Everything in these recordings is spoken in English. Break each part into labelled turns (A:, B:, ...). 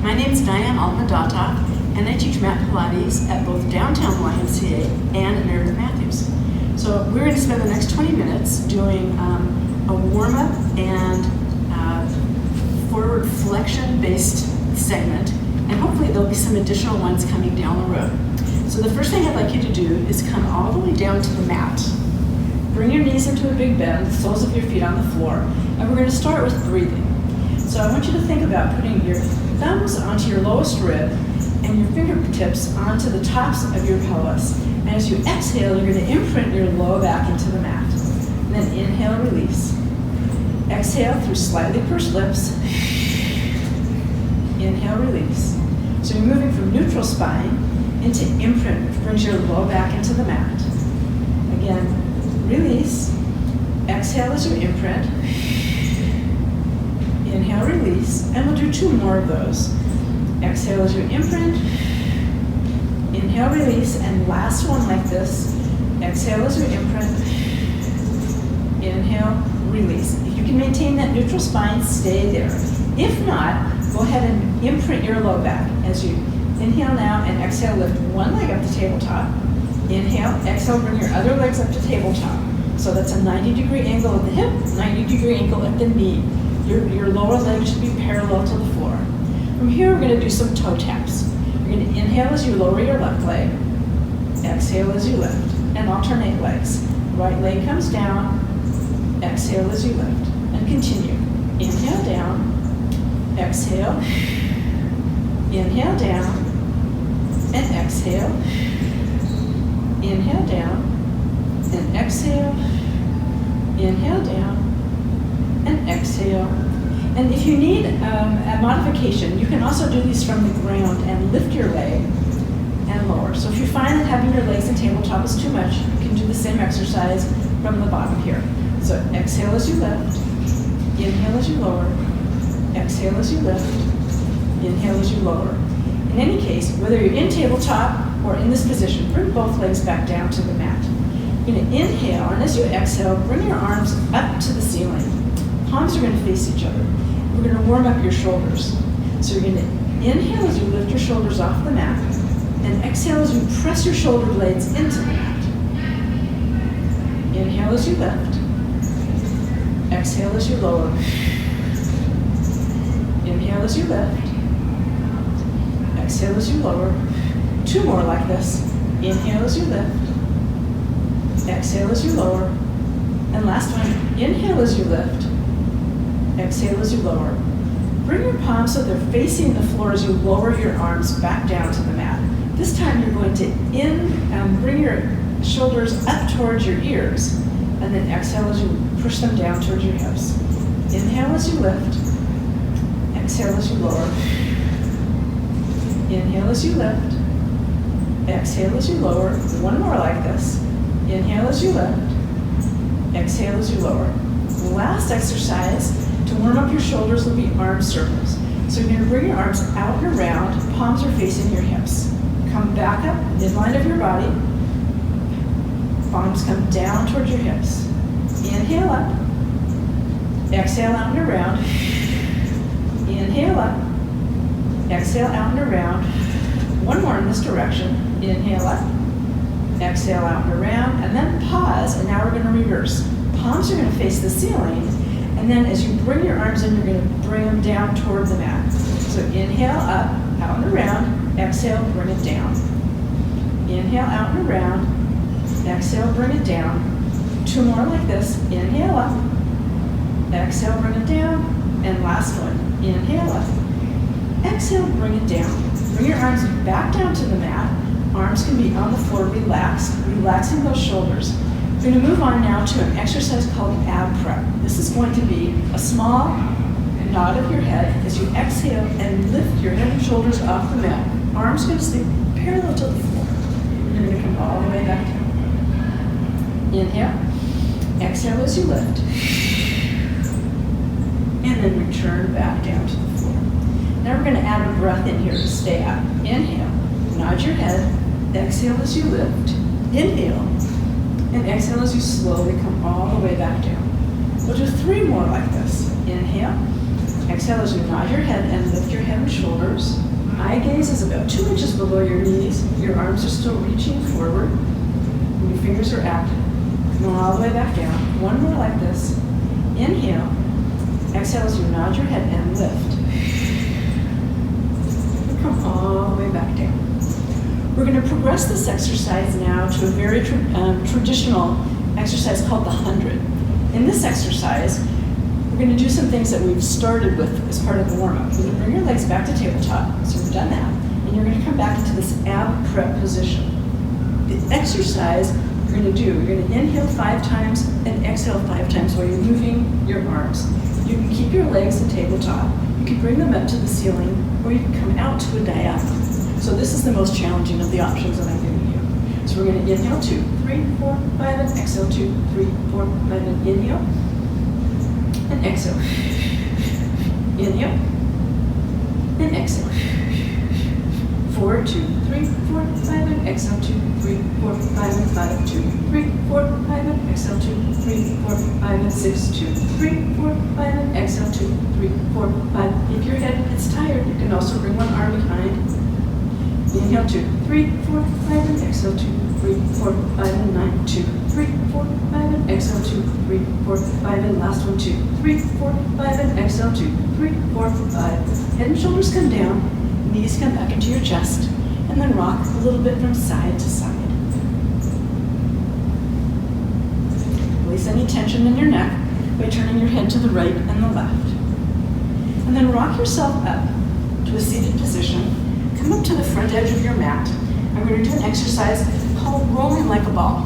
A: My name is Diane Almadata, and I teach mat Pilates at both downtown YMCA and at Meredith Matthews. So we're going to spend the next 20 minutes doing a warm-up and forward flexion-based segment, and hopefully there'll be some additional ones coming down the road. So the first thing I'd like you to do is come all the way down to the mat. Bring your knees into a big bend, soles of your feet on the floor, and we're going to start with breathing. So I want you to think about putting your thumbs onto your lowest rib and your fingertips onto the tops of your pelvis. And as you exhale, you're going to imprint your low back into the mat. And then inhale, release. Exhale through slightly pursed lips. Inhale, release. So you're moving from neutral spine into imprint, which brings your low back into the mat. Again, release. Exhale as you imprint. Inhale, release. And we'll do two more of those. Exhale as you imprint. Inhale, release. And last one like this. Exhale as you imprint. Inhale, release. If you can maintain that neutral spine, stay there. If not, go ahead and imprint your low back as you inhale now and exhale, lift one leg up to tabletop. Inhale, exhale, bring your other legs up to tabletop. So that's a 90-degree angle at the hip, 90-degree angle at the knee. Your lower leg should be parallel to the floor. From here, we're going to do some toe taps. You're going to inhale as you lower your left leg, exhale as you lift, and alternate legs. Right leg comes down, exhale as you lift, and continue. Inhale down, exhale, inhale down, and exhale, inhale down, and exhale, inhale down, and exhale. And if you need a modification, you can also do these from the ground and lift your leg and lower. So if you find that having your legs in tabletop is too much, you can do the same exercise from the bottom here. So exhale as you lift, inhale as you lower, exhale as you lift, inhale as you lower. In any case, whether you're in tabletop or in this position, bring both legs back down to the mat. You're going to inhale, and as you exhale, bring your arms up to the ceiling. Palms are going to face each other. We're going to warm up your shoulders. So you're going to inhale as you lift your shoulders off the mat, and exhale as you press your shoulder blades into the mat. Inhale as you lift. Exhale as you lower. Inhale as you lift. Exhale as you lower. Two more like this. Inhale as you lift. Exhale as you lower. And last one, inhale as you lift. Exhale as you lower. Bring your palms so they're facing the floor as you lower your arms back down to the mat. This time you're going to bring your shoulders up towards your ears, and then exhale as you push them down towards your hips. Inhale as you lift. Exhale as you lower. Inhale as you lift. Exhale as you lower. One more like this. Inhale as you lift. Exhale as you lower. The last exercise to warm up your shoulders will be arm circles. So you're going to bring your arms out and around, palms are facing your hips. Come back up, midline of your body. Palms come down towards your hips. Inhale up. Exhale out and around. Inhale up. Exhale out and around. One more in this direction. Inhale up. Exhale out and around. And then pause, and now we're going to reverse. Palms are going to face the ceiling. And then as you bring your arms in, you're going to bring them down toward the mat. So inhale up, out and around. Exhale, bring it down. Inhale out and around. Exhale, bring it down. Two more like this. Inhale up. Exhale, bring it down. And last one. Inhale up. Exhale, bring it down. Bring your arms back down to the mat. Arms can be on the floor, relaxed, relaxing those shoulders. We're going to move on now to an exercise called ab prep. This is going to be a small nod of your head as you exhale and lift your head and shoulders off the mat. Arms going to stay parallel to the floor. You're going to come all the way back down. Inhale. Exhale as you lift. And then return back down to the floor. Now we're going to add a breath in here to stay up. Inhale. Nod your head. Exhale as you lift. Inhale. And exhale as you slowly come all the way back down. We'll do 3 more like this. Inhale. Exhale as you nod your head and lift your head and shoulders. Eye gaze is about 2 inches below your knees. Your arms are still reaching forward. And your fingers are active. Going all the way back down. One more like this. Inhale. Exhale as you nod your head and lift. And come all the way back down. We're going to progress this exercise now to a very traditional exercise called the 100. In this exercise, we're going to do some things that we've started with as part of the warm-up. You're going to bring your legs back to tabletop, so we've done that, and you're going to come back into this ab prep position. The exercise you're going to do, you're going to inhale 5 times and exhale 5 times while you're moving your arms. You can keep your legs at tabletop, you can bring them up to the ceiling, or you can come out to a diagonal. So this is the most challenging of the options that I'm giving you. So we're going to inhale 2, 3, 4, 5, and exhale 2, 3, 4, 5, and inhale. And exhale. Inhale. And exhale. 4, 2, 3, 4, 5, and exhale 2, 3, 4, 5, and 5, 2, 3, 4, 5, and exhale 2, 3, 4, 5, and 6, 2, 3, 4, 5, and exhale 2, 3, 4, 5. If your head gets tired, you can also bring one arm behind. Inhale 2, 3, 4, 5, and exhale 2, 3, 4, 5, and 9, 2, 3, 4, 5, and exhale 2, 3, 4, 5, and last one 2, 3, 4, 5, and exhale 2, 3, 4, 5. Head and shoulders come down, knees come back into your chest, and then rock a little bit from side to side. Release any tension in your neck by turning your head to the right and the left. And then rock yourself up to a seated position. Come up to the front edge of your mat. I'm going to do an exercise called rolling like a ball.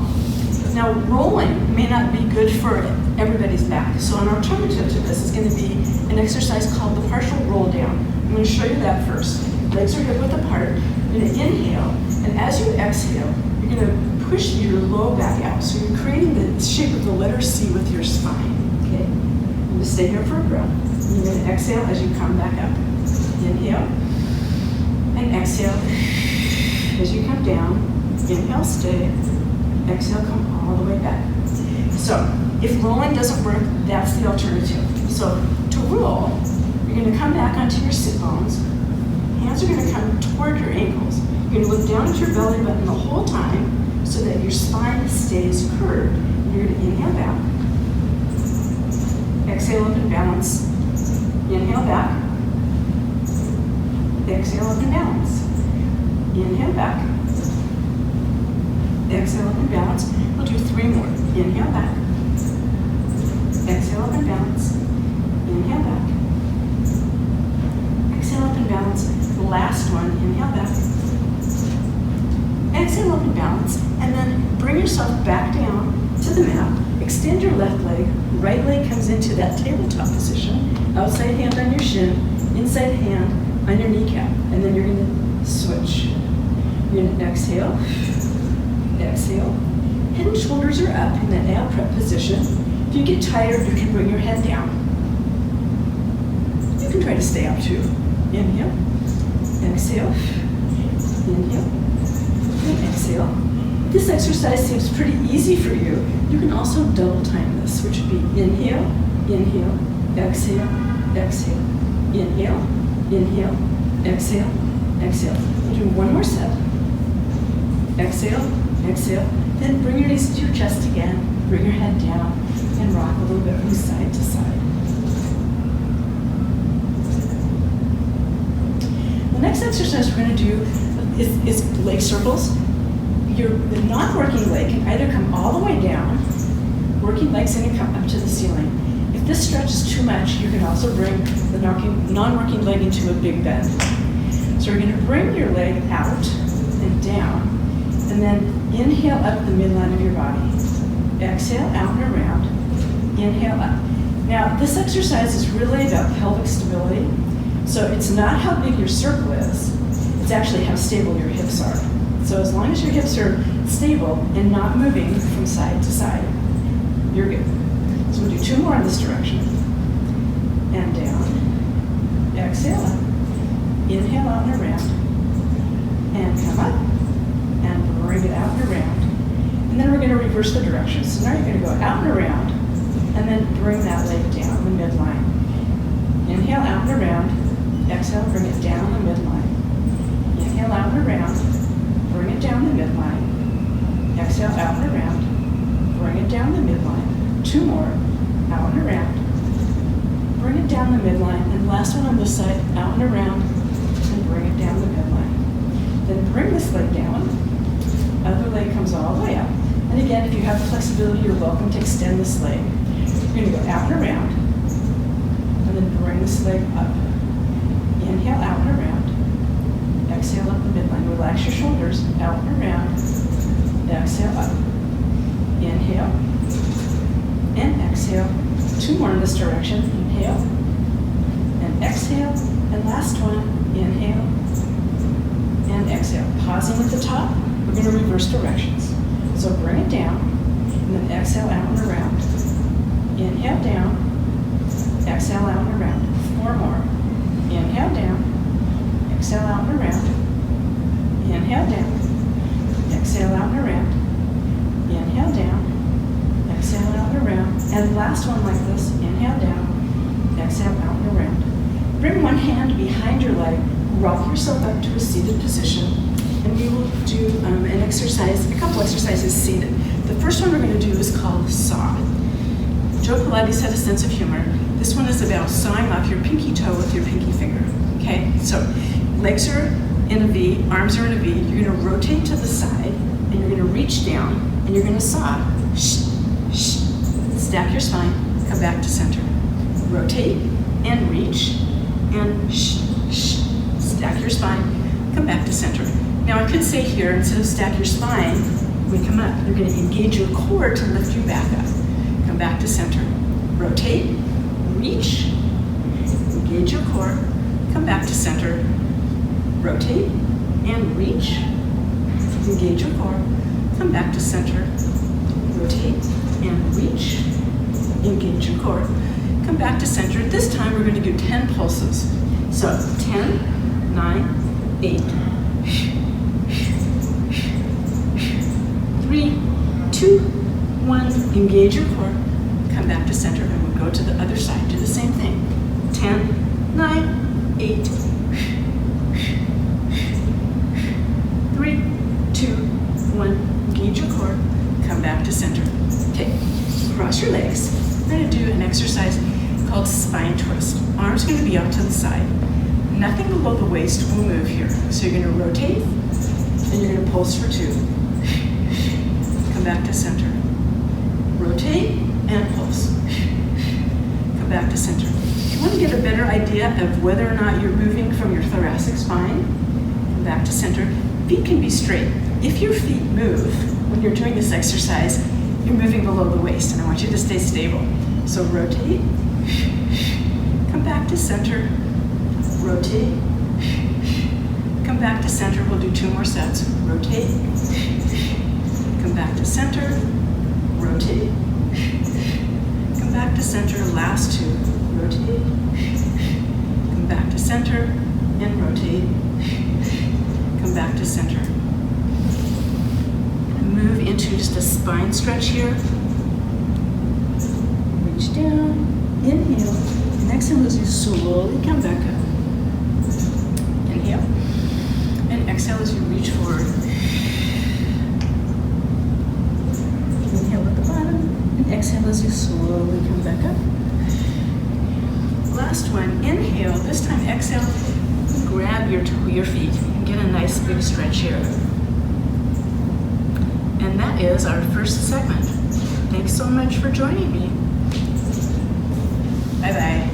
A: Now, rolling may not be good for everybody's back, so an alternative to this is going to be an exercise called the partial roll down. I'm going to show you that first. Legs are hip width apart. You're going to inhale, and as you exhale, you're going to push your low back out. So you're creating the shape of the letter C with your spine. Okay? I'm going to stay here for a breath. You're going to exhale as you come back up. Inhale. And exhale as you come down. Inhale, stay. Exhale, come all the way back. So if rolling doesn't work, that's the alternative. So to roll, you're going to come back onto your sit bones. Hands are going to come toward your ankles. You're going to look down at your belly button the whole time so that your spine stays curved. And you're going to inhale back. Exhale up and balance. Inhale back. Exhale up and balance. Inhale back. Exhale up and balance. We'll do 3 more. Inhale back. Exhale up and balance. Inhale back. Exhale up and balance. The last one. Inhale back. Exhale up and balance. And then bring yourself back down to the mat. Extend your left leg. Right leg comes into that tabletop position. Outside hand on your shin. Inside hand on your kneecap, and then you're going to switch. You're going to exhale, exhale. Head and shoulders are up in that ab prep position. If you get tired, you can bring your head down. You can try to stay up too. Inhale, exhale, inhale, and exhale. This exercise seems pretty easy for you. You can also double time this, which would be inhale, inhale, exhale, exhale, inhale, inhale, exhale, exhale. We'll do one more set. Exhale, exhale. Then bring your knees to your chest again. Bring your head down and rock a little bit from side to side. The next exercise we're going to do is leg circles. The non-working leg can either come all the way down, working leg's going to come up to the ceiling. If this stretches too much, you can also bring the non-working leg into a big bend. So we're going to bring your leg out and down, and then inhale up the midline of your body. Exhale out and around. Inhale up. Now, this exercise is really about pelvic stability. So it's not how big your circle is, it's actually how stable your hips are. So as long as your hips are stable and not moving from side to side, you're good. So we'll do 2 more in this direction. And down. Exhale up. Inhale out and around. And come up. And bring it out and around. And then we're going to reverse the direction. So now you're going to go out and around. And then bring that leg down the midline. Inhale out. out and around. Bring it down the midline, and last one on this side, out and around, and bring it down the midline. Then bring this leg down, other leg comes all the way up. And again, if you have flexibility, you're welcome to extend this leg. You're gonna go out and around, and then bring this leg up. Inhale, out and around. Exhale up the midline. Relax your shoulders, out and around. Exhale up. Inhale, and exhale. Two more in this direction. Inhale, and exhale. And last one, inhale, and exhale. Pausing at the top, we're gonna reverse directions. So bring it down, and then exhale out and around. Inhale down, exhale out and around. Four more. Inhale down, exhale out and around. Inhale down, exhale out and around. Inhale down, exhale out and around. And last one like this, inhale down, exhale out and around. Bring one hand behind your leg, rock yourself up to a seated position, and we will do an exercise, a couple exercises seated. The first one we're going to do is called saw. Joe Pilates had a sense of humor. This one is about sawing off your pinky toe with your pinky finger. Okay, so legs are in a V, arms are in a V. You're going to rotate to the side, and you're going to reach down, and you're going to saw. Stack your spine, come back to center. Rotate and reach, and stack your spine, come back to center. Now I could say here, instead of stack your spine, when we come up, you're going to engage your core to lift you back up. Come back to center. Rotate, reach, engage your core, come back to center. Rotate and reach, engage your core, come back to center. Rotate and reach, engage your core, come back to center. This time we're going to do 10 pulses. So 10, 9, 8, 3, 2, 1, engage your core, come back to center, and we'll go to the other side, do the same thing. 10, 9, 8, 3, 2, 1, engage your core, come back to center. Okay, cross your legs. We're going to do an exercise called spine twist. Arms going to be out to the side. Nothing below the waist will move here. So you're going to rotate, and you're going to pulse for 2. Come back to center. Rotate and pulse. Come back to center. If you want to get a better idea of whether or not you're moving from your thoracic spine, come back to center. Feet can be straight. If your feet move when you're doing this exercise, you're moving below the waist, and I want you to stay stable. So rotate, come back to center, rotate, come back to center. We'll do 2 more sets. Rotate, come back to center, rotate, come back to center. Last 2. Rotate, come back to center, and rotate, come back to center. And move into just a spine stretch here. Reach down, inhale, and exhale as you slowly come back up. Inhale, and exhale as you reach forward. Inhale at the bottom, and exhale as you slowly come back up. Last one, inhale. This time exhale, grab your feet and get a nice big stretch here. And that is our first segment. Thanks so much for joining me. Bye-bye.